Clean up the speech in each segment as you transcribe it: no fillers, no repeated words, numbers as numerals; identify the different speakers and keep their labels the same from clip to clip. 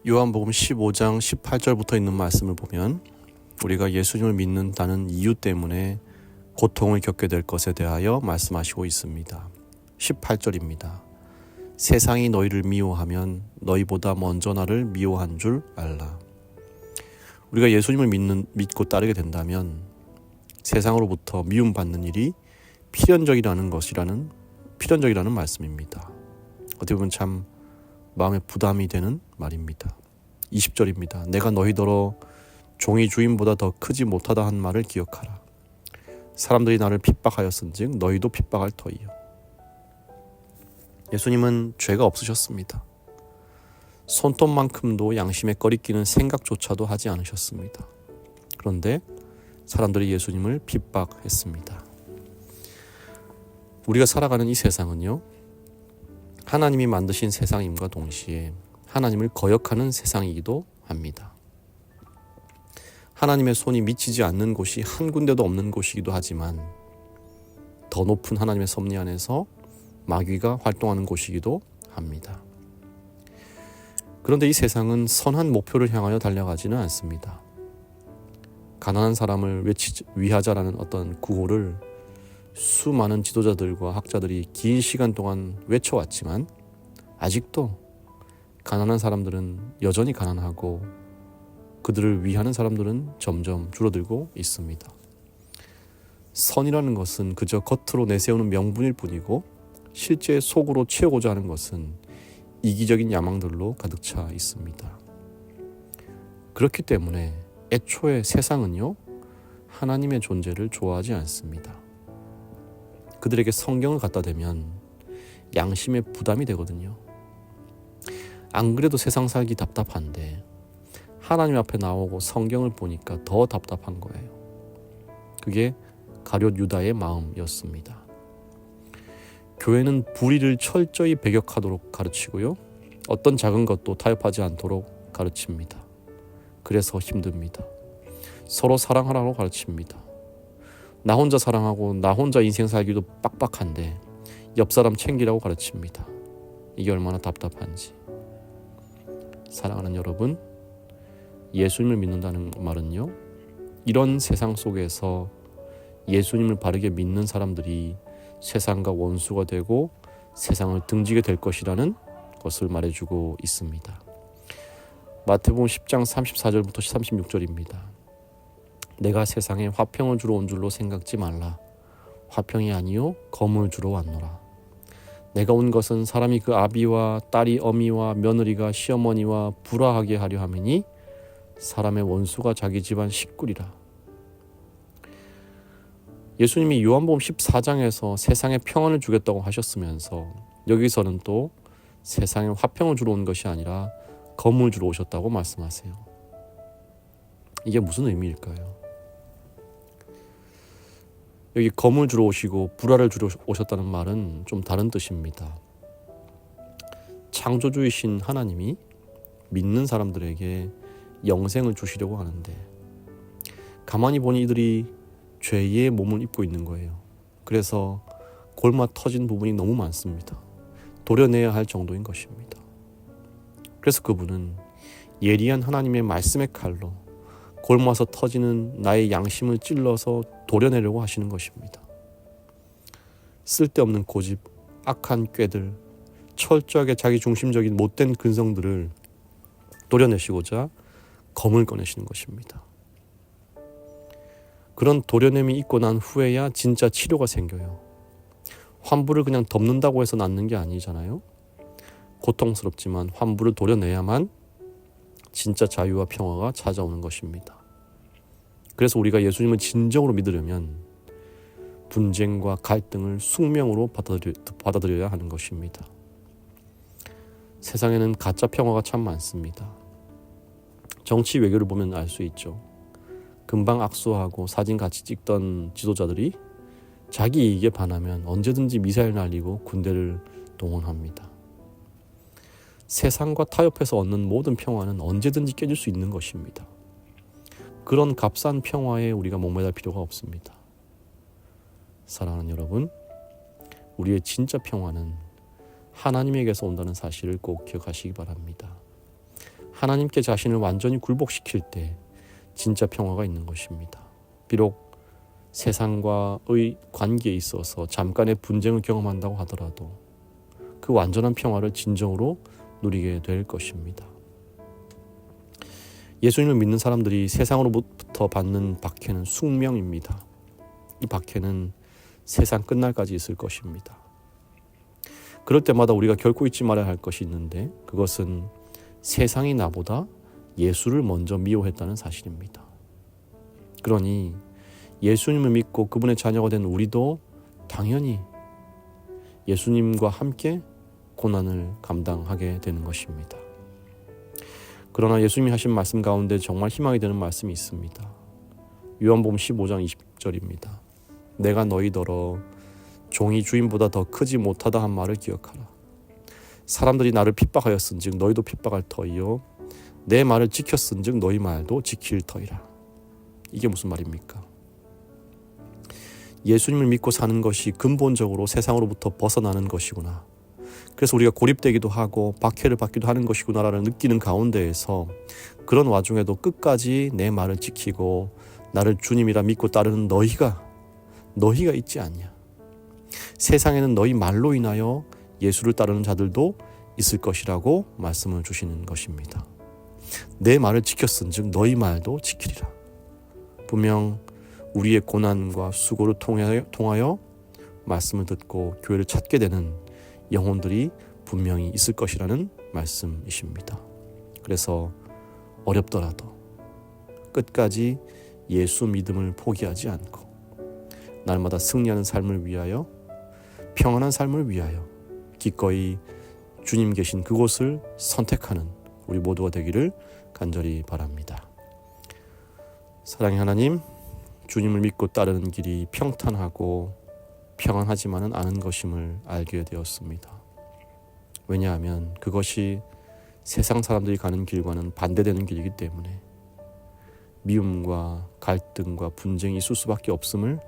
Speaker 1: 요한복음 15장 18절부터 있는 말씀을 보면 우리가 예수님을 믿는다는 이유 때문에 고통을 겪게 될 것에 대하여 말씀하시고 있습니다. 18절입니다. 세상이 너희를 미워하면 너희보다 먼저 나를 미워한 줄 알라. 우리가 예수님을 믿고 따르게 된다면 세상으로부터 미움받는 일이 필연적이라는 말씀입니다. 어떻게 보면 참 마음에 부담이 되는 말입니다. 20절입니다. 내가 너희더러 종이 주인보다 더 크지 못하다 한 말을 기억하라. 사람들이 나를 핍박하였은즉 너희도 핍박할 터이요. 예수님은 죄가 없으셨습니다. 손톱만큼도 양심에 꺼리끼는 생각조차도 하지 않으셨습니다. 그런데 사람들이 예수님을 핍박했습니다. 우리가 살아가는 이 세상은요, 하나님이 만드신 세상임과 동시에 하나님을 거역하는 세상이기도 합니다. 하나님의 손이 미치지 않는 곳이 한 군데도 없는 곳이기도 하지만 더 높은 하나님의 섭리 안에서 마귀가 활동하는 곳이기도 합니다. 그런데 이 세상은 선한 목표를 향하여 달려가지는 않습니다. 가난한 사람을 위하자라는 어떤 구호를 수많은 지도자들과 학자들이 긴 시간 동안 외쳐왔지만 아직도 가난한 사람들은 여전히 가난하고 그들을 위하는 사람들은 점점 줄어들고 있습니다. 선이라는 것은 그저 겉으로 내세우는 명분일 뿐이고 실제 속으로 채우고자 하는 것은 이기적인 야망들로 가득 차 있습니다. 그렇기 때문에 애초에 세상은요, 하나님의 존재를 좋아하지 않습니다. 그들에게 성경을 갖다 대면 양심에 부담이 되거든요. 안 그래도 세상 살기 답답한데 하나님 앞에 나오고 성경을 보니까 더 답답한 거예요. 그게 가룟 유다의 마음이었습니다. 교회는 불의를 철저히 배격하도록 가르치고요, 어떤 작은 것도 타협하지 않도록 가르칩니다. 그래서 힘듭니다. 서로 사랑하라고 가르칩니다. 나 혼자 사랑하고 나 혼자 인생 살기도 빡빡한데 옆 사람 챙기라고 가르칩니다. 이게 얼마나 답답한지. 사랑하는 여러분, 예수님을 믿는다는 말은요, 이런 세상 속에서 예수님을 바르게 믿는 사람들이 세상과 원수가 되고 세상을 등지게 될 것이라는 것을 말해주고 있습니다. 마태복음 10장 34절부터 36절입니다. 내가 세상에 화평을 주러 온 줄로 생각지 말라. 화평이 아니요 검을 주러 왔노라. 내가 온 것은 사람이 그 아비와 딸이 어미와 며느리가 시어머니와 불화하게 하려 함이니 사람의 원수가 자기 집안 식구리라. 예수님이 요한복음 14장에서 세상에 평안을 주겠다고 하셨으면서 여기서는 또 세상에 화평을 주러 온 것이 아니라 검을 주러 오셨다고 말씀하세요. 이게 무슨 의미일까요? 여기 검을 주러 오시고 불화를 주러 오셨다는 말은 좀 다른 뜻입니다. 창조주이신 하나님이 믿는 사람들에게 영생을 주시려고 하는데 가만히 보니 이들이 죄의 몸을 입고 있는 거예요. 그래서 골마 터진 부분이 너무 많습니다. 도려내야 할 정도인 것입니다. 그래서 그분은 예리한 하나님의 말씀의 칼로 골마서 터지는 나의 양심을 찔러서 도려내려고 하시는 것입니다. 쓸데없는 고집, 악한 꾀들, 철저하게 자기 중심적인 못된 근성들을 도려내시고자 검을 꺼내시는 것입니다. 그런 도려냄이 있고 난 후에야 진짜 치료가 생겨요. 환부를 그냥 덮는다고 해서 낫는 게 아니잖아요. 고통스럽지만 환부를 도려내야만 진짜 자유와 평화가 찾아오는 것입니다. 그래서 우리가 예수님을 진정으로 믿으려면 분쟁과 갈등을 숙명으로 받아들여야 하는 것입니다. 세상에는 가짜 평화가 참 많습니다. 정치 외교를 보면 알 수 있죠. 금방 악수하고 사진 같이 찍던 지도자들이 자기 이익에 반하면 언제든지 미사일 날리고 군대를 동원합니다. 세상과 타협해서 얻는 모든 평화는 언제든지 깨질 수 있는 것입니다. 그런 값싼 평화에 우리가 목매달 필요가 없습니다. 사랑하는 여러분, 우리의 진짜 평화는 하나님에게서 온다는 사실을 꼭 기억하시기 바랍니다. 하나님께 자신을 완전히 굴복시킬 때 진짜 평화가 있는 것입니다. 비록 세상과의 관계에 있어서 잠깐의 분쟁을 경험한다고 하더라도 그 완전한 평화를 진정으로 누리게 될 것입니다. 예수님을 믿는 사람들이 세상으로부터 받는 박해는 숙명입니다. 이 박해는 세상 끝날까지 있을 것입니다. 그럴 때마다 우리가 결코 잊지 말아야 할 것이 있는데 그것은 세상이 나보다 예수를 먼저 미워했다는 사실입니다. 그러니 예수님을 믿고 그분의 자녀가 된 우리도 당연히 예수님과 함께 고난을 감당하게 되는 것입니다. 그러나 예수님이 하신 말씀 가운데 정말 희망이 되는 말씀이 있습니다. 요한복음 15장 20절입니다. 내가 너희더러 종이 주인보다 더 크지 못하다 한 말을 기억하라. 사람들이 나를 핍박하였은즉 너희도 핍박할 터이요 내 말을 지켰은즉 너희 말도 지킬 터이라. 이게 무슨 말입니까? 예수님을 믿고 사는 것이 근본적으로 세상으로부터 벗어나는 것이구나. 그래서 우리가 고립되기도 하고 박해를 받기도 하는 것이구나라는 느끼는 가운데에서 그런 와중에도 끝까지 내 말을 지키고 나를 주님이라 믿고 따르는 너희가 있지 않냐. 세상에는 너희 말로 인하여 예수를 따르는 자들도 있을 것이라고 말씀을 주시는 것입니다. 내 말을 지켰은즉 너희 말도 지키리라. 분명 우리의 고난과 수고를 통하여 말씀을 듣고 교회를 찾게 되는 영혼들이 분명히 있을 것이라는 말씀이십니다. 그래서 어렵더라도 끝까지 예수 믿음을 포기하지 않고 날마다 승리하는 삶을 위하여 평안한 삶을 위하여 기꺼이 주님 계신 그곳을 선택하는 우리 모두가 되기를 간절히 바랍니다. 사랑의 하나님, 주님을 믿고 따르는 길이 평탄하고 평안하지만은 않은 것임을 알게 되었습니다. 왜냐하면 그것이 세상 사람들이 가는 길과는 반대되는 길이기 때문에 미움과 갈등과 분쟁이 있을 수밖에 없음을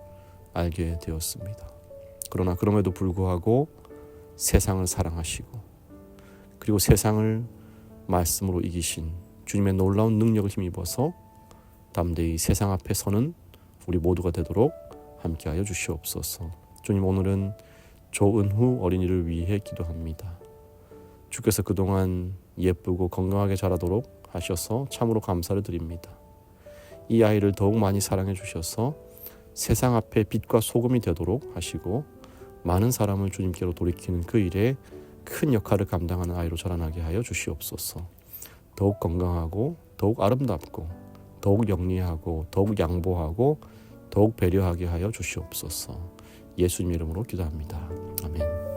Speaker 1: 알게 되었습니다. 그러나 그럼에도 불구하고 세상을 사랑하시고 그리고 세상을 말씀으로 이기신 주님의 놀라운 능력을 힘입어서 담대히 세상 앞에 서는 우리 모두가 되도록 함께하여 주시옵소서. 주님, 오늘은 조은후 어린이를 위해 기도합니다. 주께서 그동안 예쁘고 건강하게 자라도록 하셔서 참으로 감사를 드립니다. 이 아이를 더욱 많이 사랑해 주셔서 세상 앞에 빛과 소금이 되도록 하시고 많은 사람을 주님께로 돌이키는 그 일에 큰 역할을 감당하는 아이로 자라나게 하여 주시옵소서. 더욱 건강하고 더욱 아름답고 더욱 영리하고 더욱 양보하고 더욱 배려하게 하여 주시옵소서. 예수님 이름으로 기도합니다. 아멘.